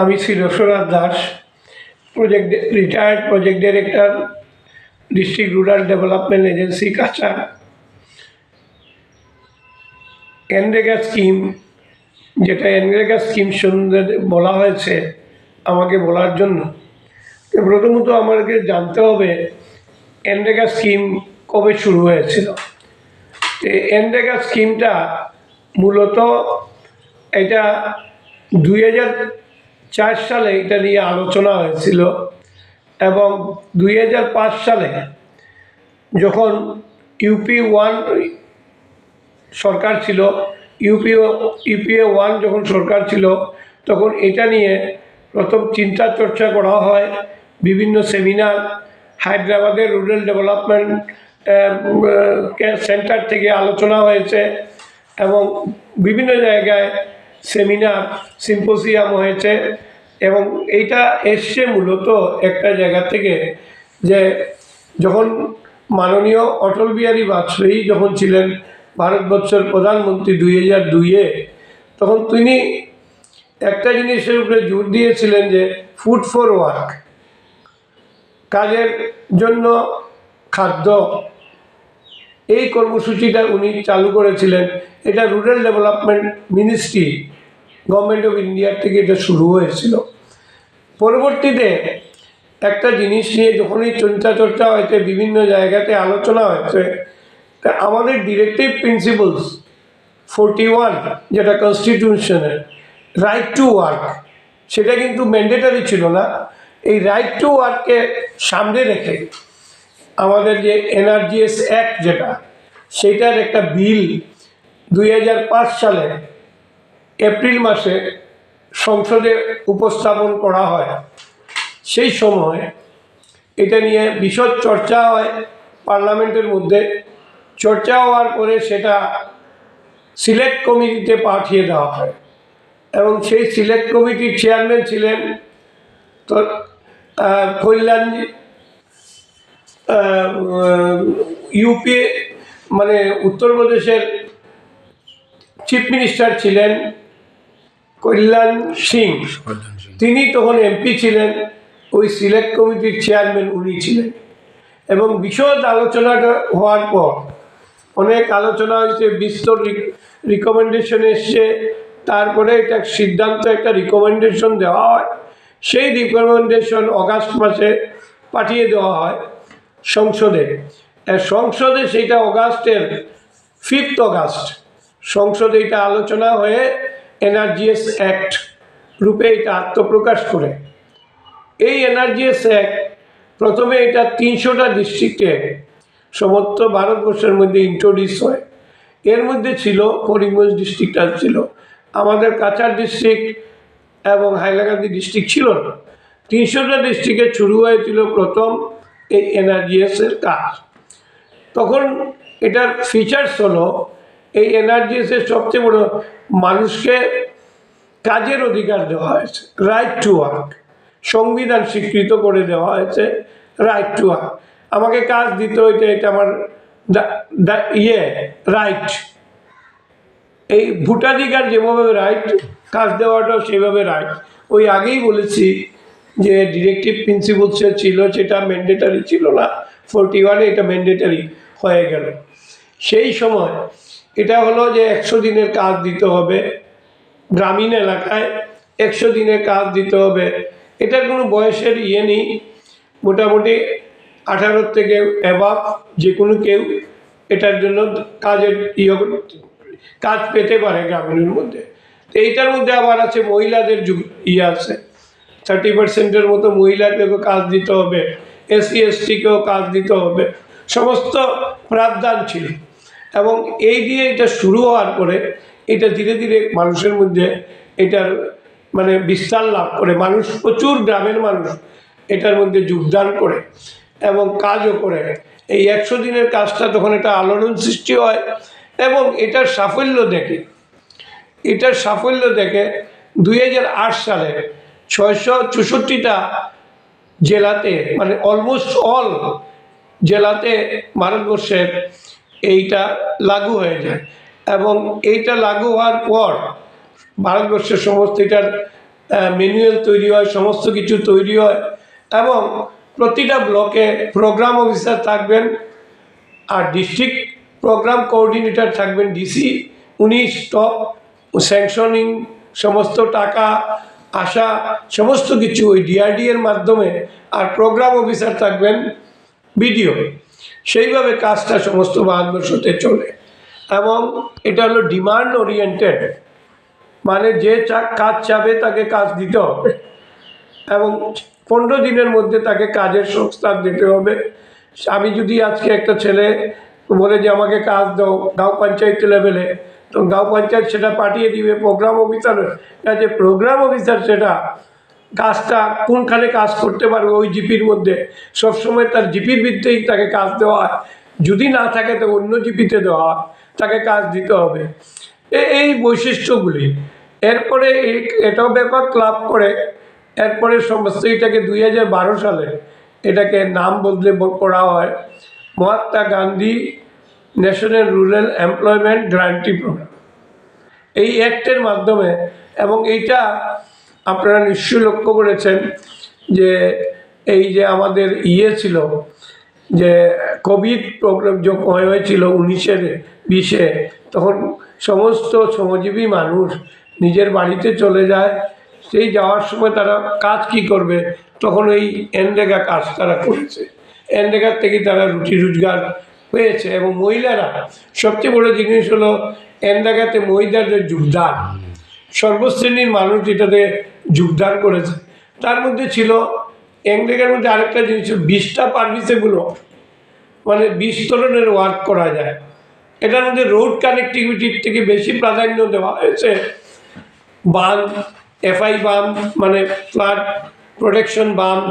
আমি Shri Rasraj Das, retired project director, district rural development agency Cachar. NREGA scheme, যেটা NREGA scheme সম্বন্ধে বলা হয়েছে আমাকে বলার জন্য, প্রথমত আমাকে জানতে হবে এনরেগা স্কিম কবে শুরু হয়েছিল। এনরেগা স্কিমটা মূলত এটা 2004 সালে এটা নিয়ে আলোচনা হয়েছিল এবং 2005 সালে যখন UP1 সরকার ছিল, UPA 1 যখন সরকার ছিল, তখন এটা নিয়ে প্রথম চিন্তা চর্চা করা হয়। বিভিন্ন সেমিনার হায়দ্রাবাদের রুরাল ডেভেলপমেন্ট সেন্টার থেকে আলোচনা হয়েছে এবং বিভিন্ন জায়গায় সেমিনার সিম্পোজিয়াম হয়েছে। এবং এইটা এসছে মূলত একটা জায়গা থেকে, যে যখন মাননীয় অটল বিহারী বাজপেয়ী যখন ছিলেন ভারতবর্ষের প্রধানমন্ত্রী 2002-এ, তখন তিনি একটা জিনিসের উপরে জোর দিয়েছিলেন যে ফুড ফর ওয়ার্ক, কাজের জন্য খাদ্য। এই কর্মসূচিটা উনি চালু করেছিলেন। এটা rural development ministry, government of ইন্ডিয়ার থেকে এটা শুরু হয়েছিল। পরবর্তীতে একটা জিনিস নিয়ে যখনই চিন্তা চর্চা হয়েছে, বিভিন্ন জায়গাতে আলোচনা হয়েছে, তা আমাদের ডিরেক্টিভ প্রিন্সিপালস 41 যেটা কনস্টিটিউশনের রাইট টু ওয়ার্ক, সেটা কিন্তু ম্যান্ডেটারি ছিল না। এই রাইট টু ওয়ার্ককে সামনে রেখে আমাদের যে NRGS অ্যাক্ট, যেটা সেইটার একটা বিল 2005 সালে এপ্রিল মাসে সংসদে উপস্থাপন করা হয়। সেই সময় এটা নিয়ে বিশদ চর্চা হয় পার্লামেন্টের মধ্যে। চর্চা হওয়ার পরে সেটা সিলেক্ট কমিটিতে পাঠিয়ে দেওয়া হয় এবং সেই সিলেক্ট কমিটির চেয়ারম্যান ছিলেন তো কল্যাণ UP মানে উত্তরপ্রদেশের চিফ মিনিস্টার ছিলেন কল্যাণ সিং। তিনি তখন MP ছিলেন, ওই সিলেক্ট কমিটির চেয়ারম্যান উনি ছিলেন। এবং বিশদ আলোচনাটা হওয়ার পর অনেক আলোচনা হয়েছে, বিস্তর রিকমেন্ডেশন এসছে। তারপরে এটা সিদ্ধান্ত, একটা রিকমেন্ডেশন দেওয়া হয়। সেই রিকমেন্ডেশন অগাস্ট মাসে পাঠিয়ে দেওয়া হয় সংসদে। সংসদে সেইটা অগাস্টের 5 অগাস্ট সংসদে এটা আলোচনা হয়ে NRGS অ্যাক্ট রূপে এটা আত্মপ্রকাশ করে। এই NRGS অ্যাক্ট প্রথমে এটা 300টা ডিস্ট্রিক্টে সমস্ত ভারতবর্ষের মধ্যে ইন্ট্রোডিউস হয়। এর মধ্যে ছিল করিমগঞ্জ ডিস্ট্রিক্টটা ছিল, আমাদের কাছাড় ডিস্ট্রিক্ট এবং হাইলাকান্দি ডিস্ট্রিক্ট ছিল না। 300টা ডিস্ট্রিক্টে শুরু হয়েছিল প্রথম এই NRGS-এর কাজ। তখন এটার ফিচার্স হলো, এই NRGS-এর সবচেয়ে বড়, মানুষকে কাজের অধিকার দেওয়া হয়েছে, রাইট টু ওয়ার্ক। সংবিধান স্বীকৃত করে দেওয়া হয়েছে রাইট টু ওয়ার্ক। আমাকে কাজ দিতে হইতে, এটা আমার রাইট। এই ভোটাধিকার যেভাবে রাইট, কাজ দেওয়াটাও সেভাবে রাইট। ওই আগেই বলেছি যে ডিরেক্টিভ প্রিন্সিপালসে ছিল, সেটা ম্যান্ডেটারি ছিল না। 41-এ এটা ম্যান্ডেটারি হয়ে গেল। সেই সময় এটা হলো যে 100 দিনের কাজ দিতে হবে, গ্রামীণ এলাকায় 100 দিনের কাজ দিতে হবে। এটার কোনো বয়সের নেই, মোটামুটি 18 থেকে অ্যাবাভ যে কোনো কেউ এটার জন্য কাজের কাজ পেতে পারে গ্রামীণের মধ্যে। তো এইটার মধ্যে আবার আছে মহিলাদের আছে, 30%-এর মতো মহিলাদেরকেও কাজ দিতে হবে, SC ST-কেও কাজ দিতে হবে, সমস্ত প্রাবধান ছিল। এবং এই দিয়ে এটা শুরু হওয়ার পরে এটা ধীরে ধীরে মানুষের মধ্যে এটার মানে বিস্তার লাভ করে। মানুষ, প্রচুর গ্রামের মানুষ এটার মধ্যে যোগদান করে এবং কাজও করে। এই 100 দিনের কাজটা তখন একটা আলোড়ন সৃষ্টি হয় এবং এটার সাফল্য দেখে 2008 সালে 664টা জেলাতে, মানে অলমোস্ট অল জেলাতে ভারতবর্ষের এইটা লাগু হয়ে যায়। এবং এইটা লাগু হওয়ার পর ভারতবর্ষের সমস্ত এটার ম্যানুয়াল তৈরি হয়, সমস্ত কিছু তৈরি হয়, এবং প্রতিটা ব্লকে প্রোগ্রাম অফিসার থাকবেন, আর ডিস্ট্রিক্ট প্রোগ্রাম কোঅর্ডিনেটর থাকবেন ডিসি। উনি স্টক স্যাংশনিং, সমস্ত টাকা আসা সমস্ত কিছু ওই ডিআরডি এর মাধ্যমে, আর প্রোগ্রাম অফিসার থাকবেন বিডিও। সেইভাবে কাজটা সমস্ত ভারতবর্ষতে চলে, এবং এটা হলো ডিমান্ড ওরিয়েন্টেড, মানে যে কাজ চাবে তাকে কাজ দিতে হবে, এবং 15 দিনের মধ্যে তাকে কাজের সংস্থান দিতে হবে। আমি যদি আজকে একটা ছেলে বলে যে আমাকে কাজ দাও গাঁও পঞ্চায়েত লেভেলে, তো গাঁও পঞ্চায়েত সেটা পাঠিয়ে দিবে প্রোগ্রাম অফিসারের কাছে। প্রোগ্রাম অফিসার সেটা কাজটা কোনখানে কাজ করতে পারবে ওই জিপির মধ্যে, সবসময় তার জিপির ভিত্তিতেই তাকে কাজ দেওয়া হয়। যদি না থাকে তো অন্য জিপিতে দেওয়া হয়, তাকে কাজ দিতে হবে। এই বৈশিষ্ট্যগুলি এরপরে এটাও ব্যাপার ক্লাব করে। এরপরে সমস্ত এটাকে 2012 সালে এটাকে নাম বদলে করা হয় Mahatma Gandhi national rural employment guarantee program, এই অ্যাক্টের মাধ্যমে। এবং এইটা আপনারা নিশ্চয়ই লক্ষ্য করেছেন যে এই যে আমাদের ছিল যে কোভিড প্রোগ্রাম যখন হয়েছিল 19-20-এ, তখন সমস্ত শ্রমজীবী মানুষ নিজের বাড়িতে চলে যায়। সেই যাওয়ার সময় তারা কাজ কি করবে, তখন এই এনরেগা কাজ তারা করেছে। এনরেগার থেকে তারা রুটি রোজগার পেয়েছে। এবং মহিলারা সবচেয়ে বড় জিনিস হলো এনরেগাতে মহিলাদের যোগদান, সর্বশ্রেণীর মানুষ এটাতে যোগদান করেছে। তার মধ্যে ছিল এনরেগার মধ্যে আরেকটা জিনিস ছিল 20টা পারমিসেগুলো, মানে 20 ধরনের ওয়ার্ক করা যায়। এটার মধ্যে রোড কানেক্টিভিটির থেকে বেশি প্রাধান্য দেওয়া হয়েছে বাঁধ, এফআই বাঁধ মানে ফ্লাড প্রোটেকশন বাঁধ,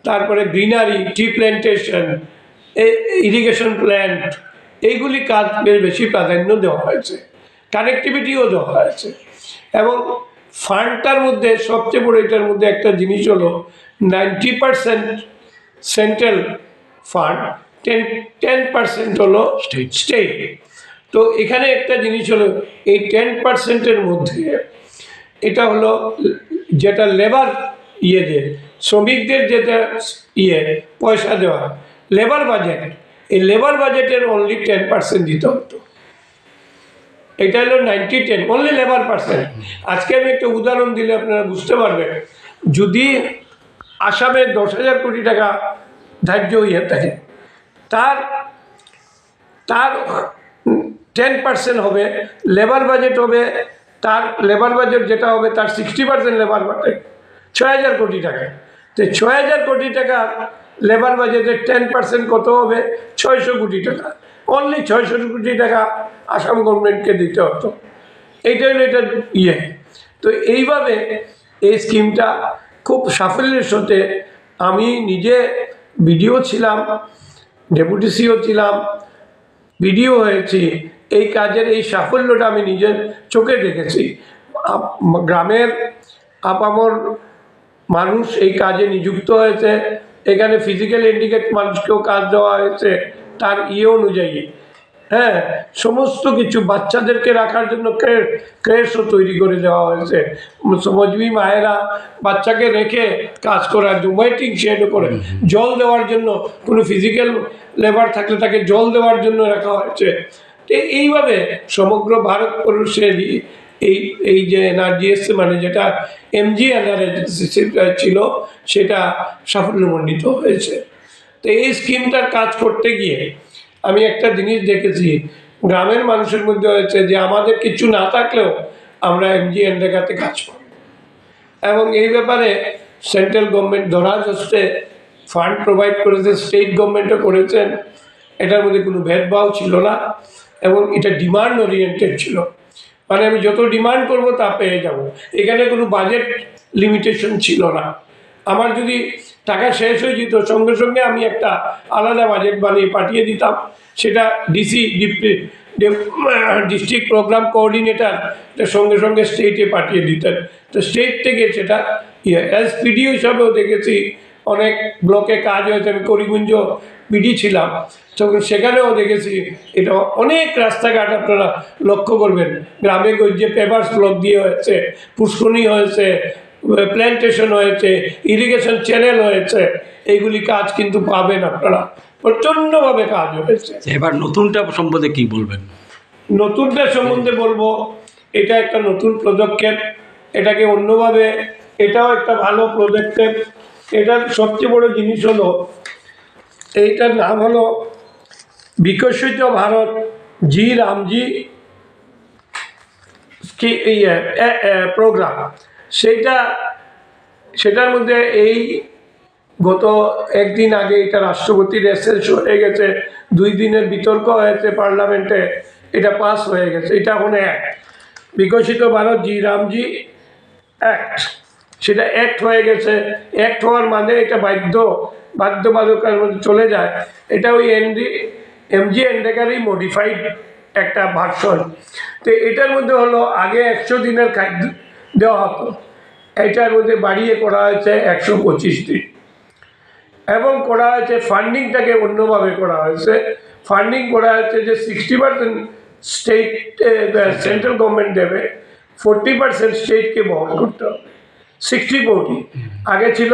তারপরে গ্রিনারি, টি প্ল্যান্টেশন, ইরিগেশন প্ল্যান্ট, এইগুলি কাজের বেশি প্রাধান্য দেওয়া হয়েছে। কানেক্টিভিটিও দেওয়া হয়েছে। এবং ফান্ডটার মধ্যে সবচেয়ে বড় এটার মধ্যে একটা জিনিস হলো 90% সেন্ট্রাল ফান্ড, 10% হলো স্টেট। তো এখানে একটা জিনিস হলো এই 10%-এর মধ্যে এটা হলো যেটা লেবার দিয়ে শ্রমিকদের যেটা পয়সা দেওয়া লেবার বাজেট, এই লেবার বাজেটের অনলি 10% দিতে হতো। এটা হলো 90-10 অনলি লেবার পার্সেন্ট। আজকে আমি একটা উদাহরণ দিলে আপনারা বুঝতে পারবেন। যদি আসামে 10,000 কোটি টাকা ধার্য হয়ে থাকে, তার 10% হবে লেবার বাজেট হবে, তার লেবার বাজেট যেটা হবে তার 60% লেবার বাজেট 6,000 কোটি টাকা। তো 6,000 কোটি টাকা লেবার বাজেটের 10% কত হবে? 600 কোটি টাকা। অনলি 600 কোটি টাকা আসাম গভর্নমেন্টকে দিতে হতো। এইটাই হলো এটার তো এইভাবে এই স্কিমটা খুব সাফল্যের সাথে, আমি নিজে বিডিও ছিলাম, ডেপুটি সিও ছিলাম, বিডিও হয়েছি। এই কাজের এই সাফল্যটা আমি নিজের চোখে দেখেছি। গ্রামের আপামর মানুষ এই কাজে নিযুক্ত হয়েছে। এখানে ফিজিক্যাল হ্যান্ডিক্যাপ মানুষকেও কাজ দেওয়া হয়েছে তার অনুযায়ী। হ্যাঁ, সমস্ত কিছু বাচ্চাদেরকে রাখার জন্য ক্রেশও তৈরি করে দেওয়া হয়েছে। শ্রমজীবী মায়েরা বাচ্চাকে রেখে কাজ করার জন্য ওয়েটিং শেডও করে, জল দেওয়ার জন্য কোনো ফিজিক্যাল লেবার থাকলে তাকে জল দেওয়ার জন্য রাখা হয়েছে। এইভাবে সমগ্র ভারতবর্ষের এই যে এনআরজিএস মানে যেটা এমজিএনআরএস ছিল সেটা সাফল্যমণ্ডিত হয়েছে। তো এই স্কিমটার কাজ করতে গিয়ে আমি একটা জিনিস দেখেছি, গ্রামের মানুষের মধ্যে হয়েছে যে আমাদের কিছু না থাকলেও আমরা এমজিএনরেগাতে কাজ পাব। এবং এই ব্যাপারে সেন্ট্রাল গভর্নমেন্ট ধরাজ হচ্ছে ফান্ড প্রোভাইড করেছে, স্টেট গভর্নমেন্টও করেছেন। এটার মধ্যে কোনো ভেদভাব ছিল না, এবং এটা ডিমান্ড ওরিয়েন্টেড ছিল। মানে আমি যত ডিমান্ড করব তা পেয়ে যাব। এখানে কোনো বাজেট লিমিটেশন ছিল না। আমার যদি টাকা শেষ হয়ে যেত সঙ্গে সঙ্গে আমি একটা আলাদা বাজেট বানিয়ে পাঠিয়ে দিতাম। সেটা ডিস্ট্রিক্ট প্রোগ্রাম কোঅর্ডিনেটর সঙ্গে সঙ্গে স্টেটে পাঠিয়ে দিতেন। তো স্টেট থেকে সেটা এসপিডিও হিসাবেও দেখেছি, অনেক ব্লকে কাজ হয়েছে। আমি করিমগঞ্জ বিডি ছিলাম, তখন সেখানেও দেখেছি এটা অনেক রাস্তাঘাট আপনারা লক্ষ্য করবেন, গ্রামে গঞ্জে পেপারস ব্লক দিয়ে হয়েছে, পুষ্করণী হয়েছে, প্ল্যান্টেশন হয়েছে, ইরিগেশন চ্যানেল হয়েছে। এইগুলি কাজ কিন্তু পাবেন আপনারা, প্রচণ্ডভাবে কাজ হয়েছে। এবার নতুনটা সম্বন্ধে কি বলবেন? নতুনটা সম্বন্ধে বলবো, এটা একটা নতুন পদক্ষেপ, এটাকে অন্যভাবে, এটাও একটা ভালো পদক্ষেপ। এটার সবচেয়ে বড় জিনিস হলো, এইটার নাম হলো বিকশিত ভারত জি রামজি প্রোগ্রাম। সেটার মধ্যে এই গত একদিন আগে এটা রাষ্ট্রপতির এসেন্স হয়ে গেছে, 2 দিনের বিতর্ক হয়েছে পার্লামেন্টে, এটা পাস হয়ে গেছে। এটা এখন অ্যাক্ট, বিকশিত ভারত জি রামজি অ্যাক্ট, সেটা অ্যাক্ট হয়ে গেছে। অ্যাক্ট হওয়ার মানে এটা বাধ্যবাধকতার মধ্যে চলে যায়। এটা ওই এমজি এন্ডেকারই মডিফাইড একটা ভার্সন। তো এটার মধ্যে হলো আগে 100 দিনের খাদ্য দেওয়া হতো, এটার মধ্যে বাড়িয়ে করা হয়েছে 125 দিন, এবং করা হয়েছে ফান্ডিংটাকে অন্যভাবে করা হয়েছে। ফান্ডিং করা হয়েছে যে 60% স্টেট সেন্ট্রাল গভর্নমেন্ট দেবে, 40% স্টেটকে বহন করতে হবে। 60-40 আগে ছিল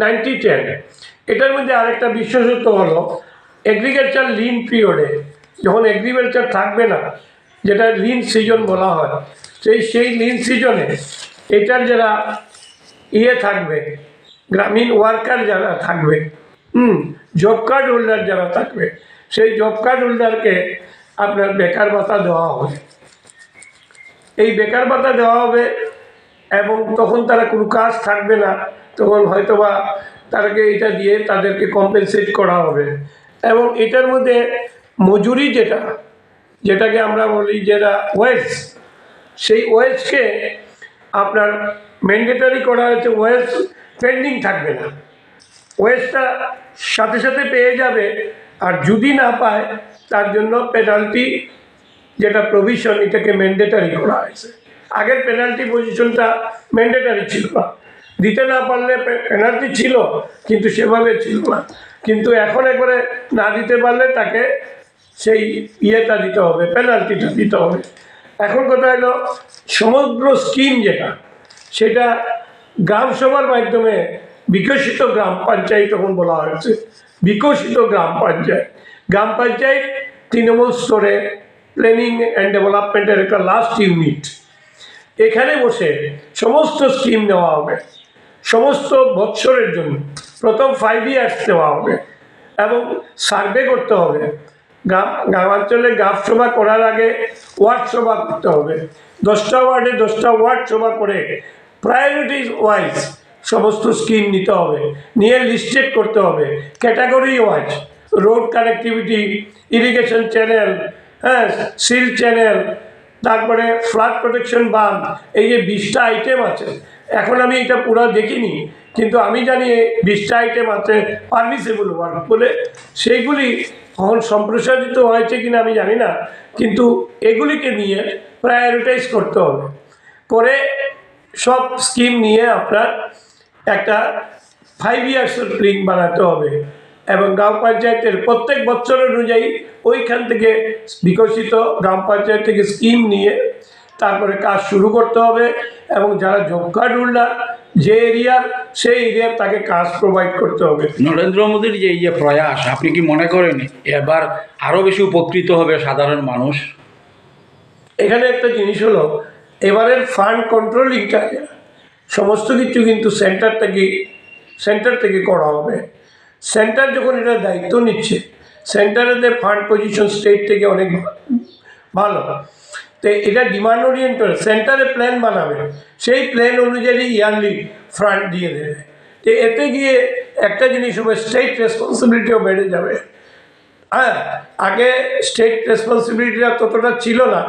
90-10। এটার মধ্যে আরেকটা বিশেষত্ব হলো, এগ্রিকালচার লিন পিরিয়ডে যখন এগ্রিকালচার থাকবে না, যেটা লিন সিজন বলা হয়, সেই লিন সিজনে এটার যারা থাকবে, গ্রামীণ ওয়ার্কার যারা থাকবে, জব কার্ড হোল্ডার যারা থাকবে, সেই জব কার্ড হোল্ডারকে আপনার বেকার ভাতা দেওয়া হবে। এই বেকার ভাতা দেওয়া হবে, এবং তখন তারা কোনো কাজ থাকবে না, তখন হয়তোবা তাদেরকে এটা দিয়ে তাদেরকে কম্পেনসেট করা হবে। এবং এটার মধ্যে মজুরি যেটাকে আমরা বলি যেটা ওয়েজ, সেই ওয়েজকে আপনার ম্যান্ডেটারি করা হয়েছে। ওয়েজ পেন্ডিং থাকবে না, ওয়েজটা সাথে সাথে পেয়ে যাবে। আর যদি না পায়, তার জন্য পেনাল্টি, যেটা প্রভিশন, এটাকে ম্যান্ডেটারি করা হয়েছে। আগের পেনাল্টি পজিশনটা ম্যান্ডেটারি ছিল না, দিতে না পারলে পেনাল্টি ছিল, কিন্তু সেভাবে ছিল না। কিন্তু এখন একবারে না দিতে পারলে তাকে সেই ইয়েটা দিতে হবে, পেনাল্টিটা দিতে হবে। এখন কথা হলো, সমগ্র স্কিম যেটা, সেটা গ্রাম সভার মাধ্যমে বিকশিত গ্রাম পঞ্চায়েত তখন বলা হয়েছে। বিকশিত গ্রাম পঞ্চায়েত তৃণমূল স্তরে প্ল্যানিং অ্যান্ড ডেভেলপমেন্টের একটা লাস্ট ইউনিট। এখানে বসে সমস্ত স্কিম নেওয়া হবে, সমস্ত বৎসরের জন্য, প্রথম 5 ইয়ার্স দেওয়া হবে, এবং সার্ভে করতে হবে। গ্রামাঞ্চলে গ্রাম সভা করার আগে ওয়ার্ড সভা করতে হবে। 10টা ওয়ার্ডে 10টা ওয়ার্ড সভা করে প্রায়োরিটি ওয়াইজ সমস্ত স্কিম নিতে হবে, নিয়ে লিস্টেড করতে হবে category wise. Road connectivity, irrigation channel, seal channel, তারপরে ফ্লাড প্রোটেকশন বাঁধ, এই যে 20টা আইটেম আছে। এখন আমি এটা পুরো দেখিনি, কিন্তু আমি জানি 20টা আইটেম আছে পারমিসেবল ওয়ার্ক বলে। সেইগুলি এখন সম্প্রসারিত হয়েছে কিনা আমি জানি না, কিন্তু এগুলিকে নিয়ে প্রায়োরিটাইজ করতে হবে, করে সব স্কিম নিয়ে আপনার একটা 5 ইয়ার্সের প্ল্যান বানাতে হবে। এবং গ্রাম পঞ্চায়েতের প্রত্যেক বছর অনুযায়ী ওইখান থেকে বিকশিত গ্রাম পঞ্চায়েত থেকে স্কিম নিয়ে তারপরে কাজ শুরু করতে হবে। এবং যারা জব কার্ড হোল্ডার যে এরিয়ার, সেই এরিয়ার তাকে কাজ প্রোভাইড করতে হবে। নরেন্দ্র মোদীর যে এই যে প্রয়াস, আপনি কি মনে করেন এবার আরও বেশি উপকৃত হবে সাধারণ মানুষ? এখানে একটা জিনিস হলো, এবারের ফান্ড কন্ট্রোলিংটা সমস্ত কিছু কিন্তু সেন্টার থেকে করা হবে। সেন্টার যখন এটা দায়িত্ব নিচ্ছে, সেন্টারের ফান্ড পজিশন স্টেট থেকে অনেক ভালো। তো এটা ডিমান্ড ওরিয়েন্টেড, সেন্টারে প্ল্যান বানাবে, সেই প্ল্যান অনুযায়ী ইয়ারলি ফান্ড দিয়ে দেবে। তো এতে গিয়ে একটা জিনিস হবে, স্টেট রেসপন্সিবিলিটিও বেড়ে যাবে। আগে স্টেট রেসপন্সিবিলিটিটা ততটা ছিল না।